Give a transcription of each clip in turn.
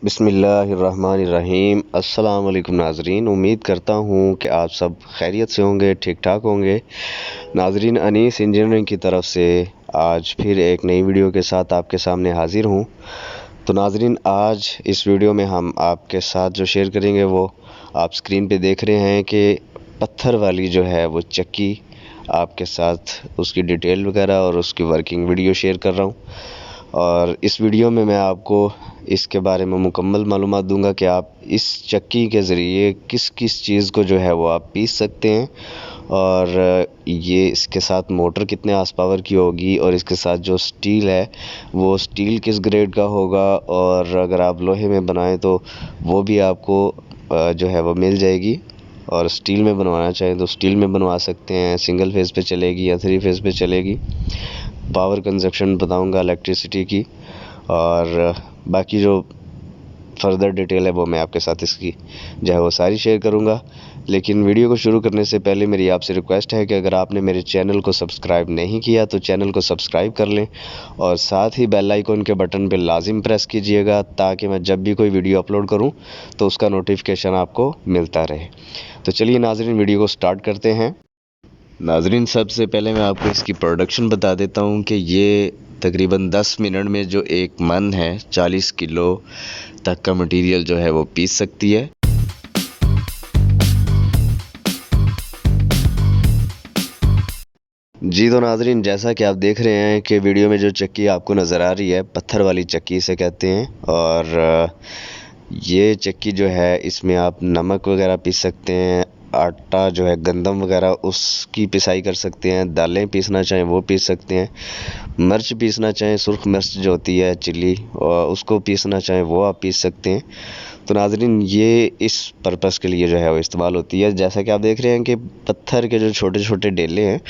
बिस्मिल्लाहिर्रहमानिर्रहीम। अस्सलाम वालेकुम नाजरीन, उम्मीद करता हूँ कि आप सब खैरियत से होंगे, ठीक ठाक होंगे। नाजरीन, अनीस इंजीनियरिंग की तरफ से आज फिर एक नई वीडियो के साथ आपके सामने हाजिर हूँ। तो नाजरीन, आज इस वीडियो में हम आपके साथ जो शेयर करेंगे वो आप स्क्रीन पे देख रहे हैं कि पत्थर वाली जो है वो चक्की, आपके साथ उसकी डिटेल वगैरह और उसकी वर्किंग वीडियो शेयर कर रहा हूँ। और इस वीडियो में मैं आपको इसके बारे में मुकम्मल मालूमात दूंगा कि आप इस चक्की के ज़रिए किस किस चीज़ को जो है वो आप पीस सकते हैं, और ये इसके साथ मोटर कितने आस पावर की होगी, और इसके साथ जो स्टील है वो स्टील किस ग्रेड का होगा, और अगर आप लोहे में बनाएं तो वो भी आपको जो है वो मिल जाएगी। और स्टील में बनवाना चाहें तो स्टील में बनवा सकते हैं, सिंगल फेज़ पे चलेगी या 3 फेज़ पे चलेगी। पावर कंजप्शन बताऊंगा इलेक्ट्रिसिटी की, और बाकी जो फर्दर डिटेल है वो मैं आपके साथ इसकी जो है वो सारी शेयर करूंगा। लेकिन वीडियो को शुरू करने से पहले मेरी आपसे रिक्वेस्ट है कि अगर आपने मेरे चैनल को सब्सक्राइब नहीं किया तो चैनल को सब्सक्राइब कर लें, और साथ ही बेल आइकन के बटन पर लाजिम प्रेस कीजिएगा ताकि मैं जब भी कोई वीडियो अपलोड करूं तो उसका नोटिफिकेशन आपको मिलता रहे। तो चलिए नाजरीन, वीडियो को स्टार्ट करते हैं। नाजरीन, सबसे पहले मैं आपको इसकी प्रोडक्शन बता देता हूँ कि ये तकरीबन 10 मिनट में जो एक मन है 40 किलो तक का मटेरियल जो है वो पीस सकती है। जी तो नाजरीन, जैसा कि आप देख रहे हैं कि वीडियो में जो चक्की आपको नज़र आ रही है, पत्थर वाली चक्की इसे कहते हैं। और ये चक्की जो है इसमें आप नमक वगैरह पीस सकते हैं, आटा जो है गंदम वगैरह उसकी पिसाई कर सकते हैं, दालें पीसना चाहें वो पीस सकते हैं, मिर्च पीसना चाहें, सुर्ख मिर्च जो होती है चिली, और उसको पीसना चाहें वो आप पीस सकते हैं। तो नाजरीन, ये इस पर्पस के लिए जो है वो इस्तेमाल होती है। जैसा कि आप देख रहे हैं कि पत्थर के जो छोटे छोटे डेले हैं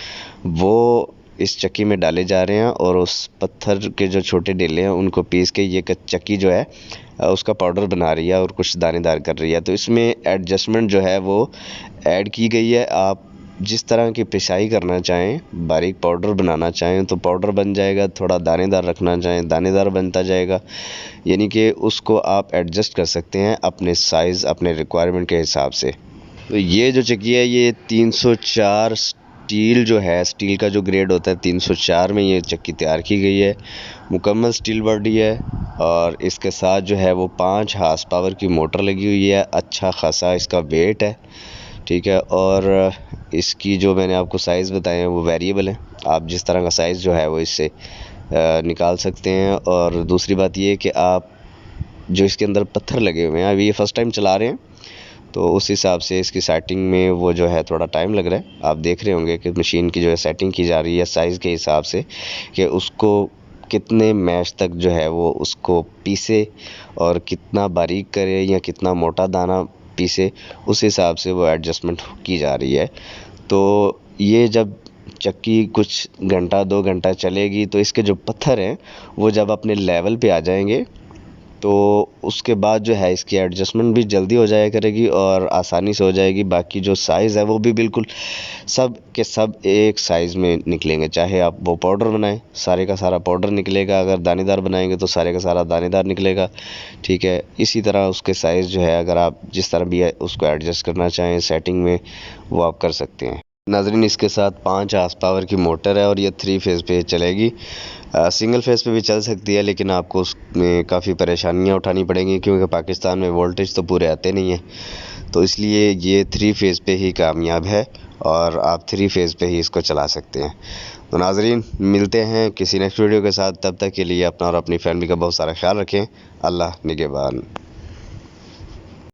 वो इस चक्की में डाले जा रहे हैं, और उस पत्थर के जो छोटे डेले हैं उनको पीस के ये चक्की जो है उसका पाउडर बना रही है और कुछ दानेदार कर रही है। तो इसमें एडजस्टमेंट जो है वो ऐड की गई है। आप जिस तरह की पिसाई करना चाहें, बारीक पाउडर बनाना चाहें तो पाउडर बन जाएगा, थोड़ा दानेदार रखना चाहें दानेदार बनता जाएगा। यानी कि उसको आप एडजस्ट कर सकते हैं अपने साइज़, अपने रिक्वायरमेंट के हिसाब से। तो ये जो चक्की है ये 304 स्टील जो है, स्टील का जो ग्रेड होता है 304 में ये चक्की तैयार की गई है। मुकम्मल स्टील बॉडी है, और इसके साथ जो है वो 5 हार्स पावर की मोटर लगी हुई है। अच्छा खासा इसका वेट है, ठीक है। और इसकी जो मैंने आपको साइज़ बताए हैं वो वेरिएबल है, आप जिस तरह का साइज़ जो है वो इससे निकाल सकते हैं। और दूसरी बात ये कि आप जो इसके अंदर पत्थर लगे हुए हैं, अभी ये फर्स्ट टाइम चला रहे हैं तो उस हिसाब से इसकी सेटिंग में वो जो है थोड़ा टाइम लग रहा है। आप देख रहे होंगे कि मशीन की जो है सेटिंग की जा रही है साइज़ के हिसाब से कि उसको कितने मैश तक जो है वो उसको पीसे, और कितना बारीक करे या कितना मोटा दाना पीसे, उस हिसाब से वो एडजस्टमेंट की जा रही है। तो ये जब चक्की कुछ घंटा 2 घंटा चलेगी तो इसके जो पत्थर हैं वो जब अपने लेवल पे आ जाएंगे तो उसके बाद जो है इसकी एडजस्टमेंट भी जल्दी हो जाया करेगी और आसानी से हो जाएगी। बाकी जो साइज़ है वो भी बिल्कुल सब के सब एक साइज़ में निकलेंगे। चाहे आप वो पाउडर बनाएं, सारे का सारा पाउडर निकलेगा, अगर दानेदार बनाएंगे तो सारे का सारा दानेदार निकलेगा, ठीक है। इसी तरह उसके साइज़ जो है अगर आप जिस तरह भी है उसको एडजस्ट करना चाहें सेटिंग में वो आप कर सकते हैं। नाजरीन, इसके साथ 5 हार्स पावर की मोटर है और ये 3 फेज़ पे चलेगी। सिंगल फेज़ पे भी चल सकती है, लेकिन आपको उसमें काफ़ी परेशानियां उठानी पड़ेंगी क्योंकि पाकिस्तान में वोल्टेज तो पूरे आते नहीं हैं। तो इसलिए ये 3 फेज़ पे ही कामयाब है, और आप 3 फेज़ पे ही इसको चला सकते हैं। तो नाजरीन, मिलते हैं किसी नेक्स्ट वीडियो के साथ। तब तक के लिए अपना और अपनी फैमिली का बहुत सारा ख्याल रखें। अल्लाह निगहबान।